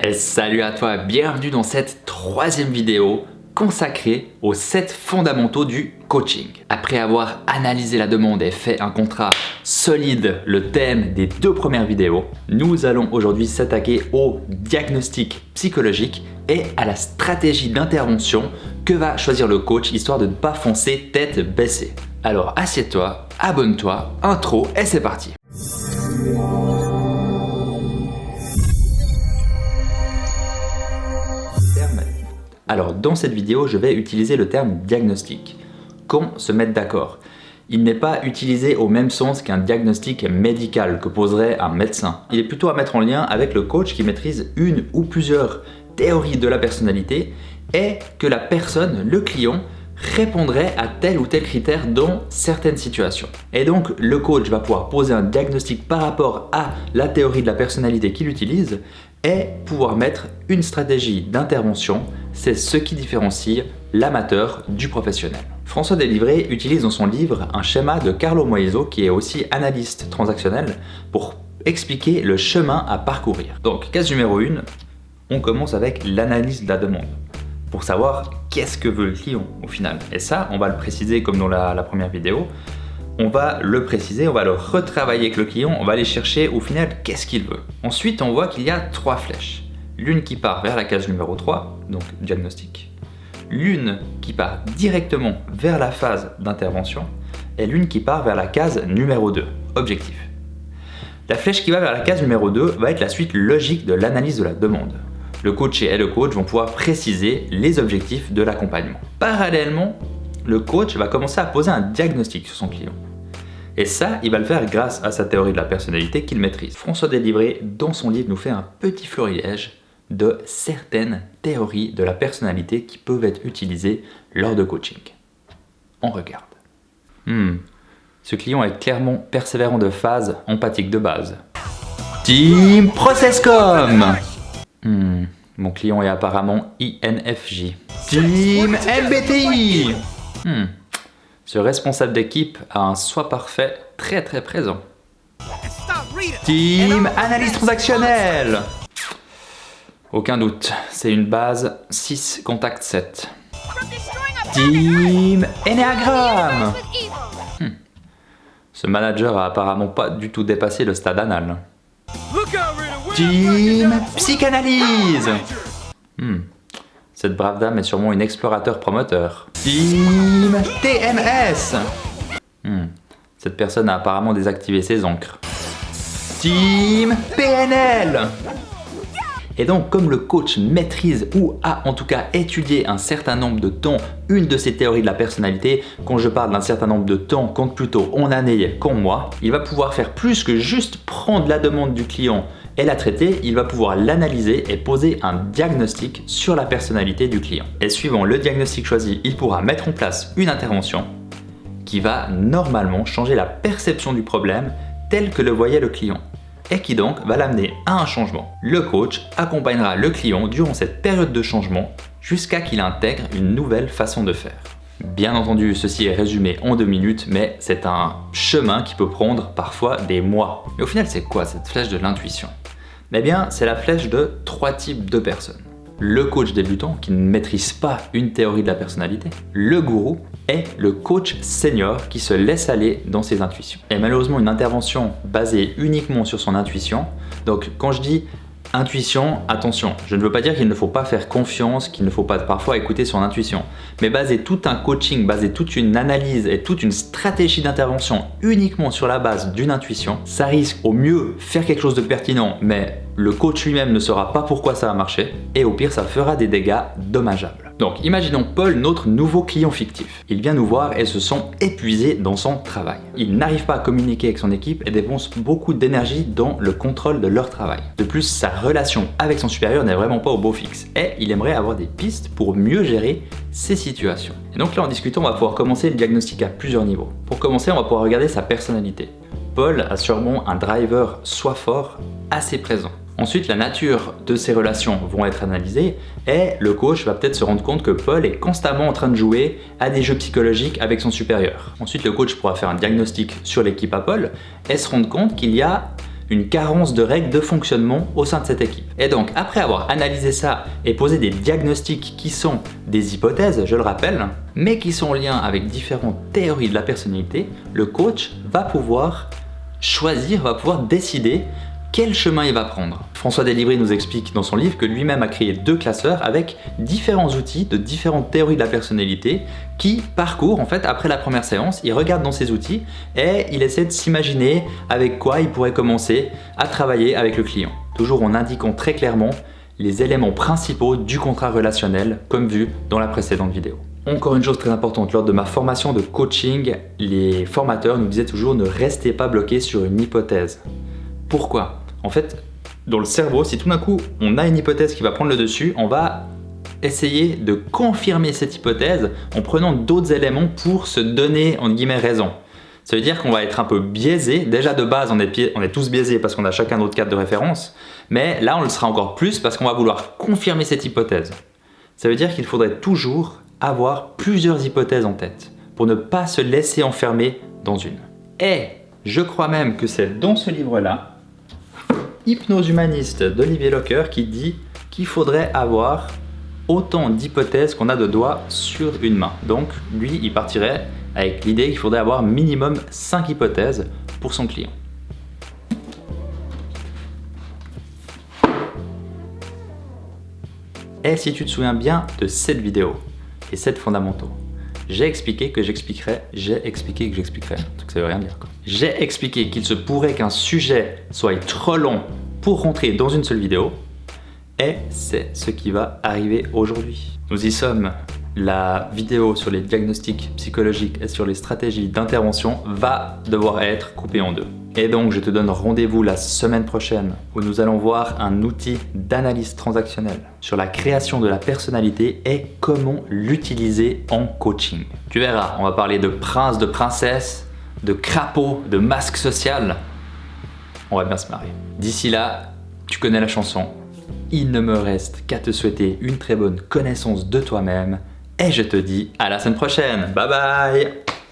Et salut à toi, bienvenue dans cette troisième vidéo consacrée aux 7 fondamentaux du coaching. Après avoir analysé la demande et fait un contrat solide, le thème des 2 premières vidéos, nous allons aujourd'hui s'attaquer au diagnostic psychologique et à la stratégie d'intervention que va choisir le coach histoire de ne pas foncer tête baissée. Alors assieds-toi, abonne-toi, intro et c'est parti. Alors dans cette vidéo, je vais utiliser le terme diagnostic. Qu'on se mette d'accord. Il n'est pas utilisé au même sens qu'un diagnostic médical que poserait un médecin. Il est plutôt à mettre en lien avec le coach qui maîtrise une ou plusieurs théories de la personnalité et que la personne, le client, répondrait à tel ou tel critère dans certaines situations. Et donc le coach va pouvoir poser un diagnostic par rapport à la théorie de la personnalité qu'il utilise et pouvoir mettre une stratégie d'intervention. C'est ce qui différencie l'amateur du professionnel. François Deslivré utilise dans son livre un schéma de Carlo Moiso, qui est aussi analyste transactionnel, pour expliquer le chemin à parcourir. Donc, case numéro 1, on commence avec l'analyse de la demande, pour savoir qu'est-ce que veut le client au final. Et ça, on va le préciser comme dans la première vidéo. On va le préciser, on va le retravailler avec le client, on va aller chercher au final qu'est-ce qu'il veut. Ensuite, on voit qu'il y a 3 flèches. L'une qui part vers la case numéro 3, donc diagnostic. L'une qui part directement vers la phase d'intervention. Et l'une qui part vers la case numéro 2, objectif. La flèche qui va vers la case numéro 2 va être la suite logique de l'analyse de la demande. Le coaché et le coach vont pouvoir préciser les objectifs de l'accompagnement. Parallèlement, le coach va commencer à poser un diagnostic sur son client. Et ça, il va le faire grâce à sa théorie de la personnalité qu'il maîtrise. François Deslivré, dans son livre, nous fait un petit florilège de certaines théories de la personnalité qui peuvent être utilisées lors de coaching. On regarde. Ce client est clairement persévérant de phase, empathique de base. Team ProcessCom. Mon client est apparemment INFJ. Team MBTI. Ce responsable d'équipe a un soi parfait très présent. Team analyse transactionnelle. Aucun doute, c'est une base 6 contact 7. Team Enneagramme. Ce manager a apparemment pas du tout dépassé le stade anal. Team Psychanalyse. Cette brave dame est sûrement une explorateur promoteur. Team TMS. Cette personne a apparemment désactivé ses encres. Team PNL. Et donc, comme le coach maîtrise ou a en tout cas étudié un certain nombre de temps une de ces théories de la personnalité, quand je parle d'un certain nombre de temps, compte plutôt en années qu'en mois, il va pouvoir faire plus que juste prendre la demande du client et la traiter, il va pouvoir l'analyser et poser un diagnostic sur la personnalité du client. Et suivant le diagnostic choisi, il pourra mettre en place une intervention qui va normalement changer la perception du problème tel que le voyait le client et qui donc va l'amener à un changement. Le coach accompagnera le client durant cette période de changement jusqu'à qu'il intègre une nouvelle façon de faire. Bien entendu, ceci est résumé en 2 minutes, mais c'est un chemin qui peut prendre parfois des mois. Mais au final, c'est quoi cette flèche de l'intuition ? Eh bien, c'est la flèche de 3 types de personnes. Le coach débutant qui ne maîtrise pas une théorie de la personnalité, le gourou et le coach senior qui se laisse aller dans ses intuitions. Et malheureusement, une intervention basée uniquement sur son intuition, donc quand je dis intuition, attention, je ne veux pas dire qu'il ne faut pas faire confiance, qu'il ne faut pas parfois écouter son intuition, mais baser tout un coaching, baser toute une analyse et toute une stratégie d'intervention uniquement sur la base d'une intuition, ça risque au mieux faire quelque chose de pertinent, mais le coach lui-même ne saura pas pourquoi ça va marcher, et au pire ça fera des dégâts dommageables. Donc imaginons Paul, notre nouveau client fictif. Il vient nous voir et se sent épuisé dans son travail. Il n'arrive pas à communiquer avec son équipe et dépense beaucoup d'énergie dans le contrôle de leur travail. De plus, sa relation avec son supérieur n'est vraiment pas au beau fixe et il aimerait avoir des pistes pour mieux gérer ces situations. Et donc là, en discutant, on va pouvoir commencer le diagnostic à plusieurs niveaux. Pour commencer, on va pouvoir regarder sa personnalité. Paul a sûrement un driver soi fort assez présent. Ensuite, la nature de ces relations vont être analysées et le coach va peut-être se rendre compte que Paul est constamment en train de jouer à des jeux psychologiques avec son supérieur. Ensuite, le coach pourra faire un diagnostic sur l'équipe à Paul et se rendre compte qu'il y a une carence de règles de fonctionnement au sein de cette équipe. Et donc, après avoir analysé ça et posé des diagnostics qui sont des hypothèses, je le rappelle, mais qui sont en lien avec différentes théories de la personnalité, le coach va pouvoir choisir, va pouvoir décider quel chemin il va prendre. François Delibris nous explique dans son livre que lui-même a créé 2 classeurs avec différents outils de différentes théories de la personnalité qui parcourent en fait après la première séance, il regarde dans ces outils et il essaie de s'imaginer avec quoi il pourrait commencer à travailler avec le client. Toujours en indiquant très clairement les éléments principaux du contrat relationnel comme vu dans la précédente vidéo. Encore une chose très importante, lors de ma formation de coaching, les formateurs nous disaient toujours ne restez pas bloqués sur une hypothèse. Pourquoi ? En fait, dans le cerveau, si tout d'un coup on a une hypothèse qui va prendre le dessus, on va essayer de confirmer cette hypothèse en prenant d'autres éléments pour se donner entre guillemets raison. Ça veut dire qu'on va être un peu biaisé. Déjà de base, on est tous biaisés parce qu'on a chacun notre cadre de référence, mais là on le sera encore plus parce qu'on va vouloir confirmer cette hypothèse. Ça veut dire qu'il faudrait toujours avoir plusieurs hypothèses en tête pour ne pas se laisser enfermer dans une. Et je crois même que c'est dans ce livre-là, Hypnose humaniste d'Olivier Locker, qui dit qu'il faudrait avoir autant d'hypothèses qu'on a de doigts sur une main. Donc lui, il partirait avec l'idée qu'il faudrait avoir minimum 5 hypothèses pour son client. Et si tu te souviens bien de cette vidéo, les 7 fondamentaux, j'ai expliqué que j'expliquerai, donc ça veut rien dire quoi. J'ai expliqué qu'il se pourrait qu'un sujet soit trop long pour rentrer dans une seule vidéo, et c'est ce qui va arriver aujourd'hui. Nous y sommes. La vidéo sur les diagnostics psychologiques et sur les stratégies d'intervention va devoir être coupée en 2. Et donc je te donne rendez-vous la semaine prochaine où nous allons voir un outil d'analyse transactionnelle sur la création de la personnalité et comment l'utiliser en coaching. Tu verras, on va parler de prince, de princesse, de crapaud, de masque social. On va bien se marrer. D'ici là, tu connais la chanson. Il ne me reste qu'à te souhaiter une très bonne connaissance de toi-même. Et je te dis à la semaine prochaine. Bye bye!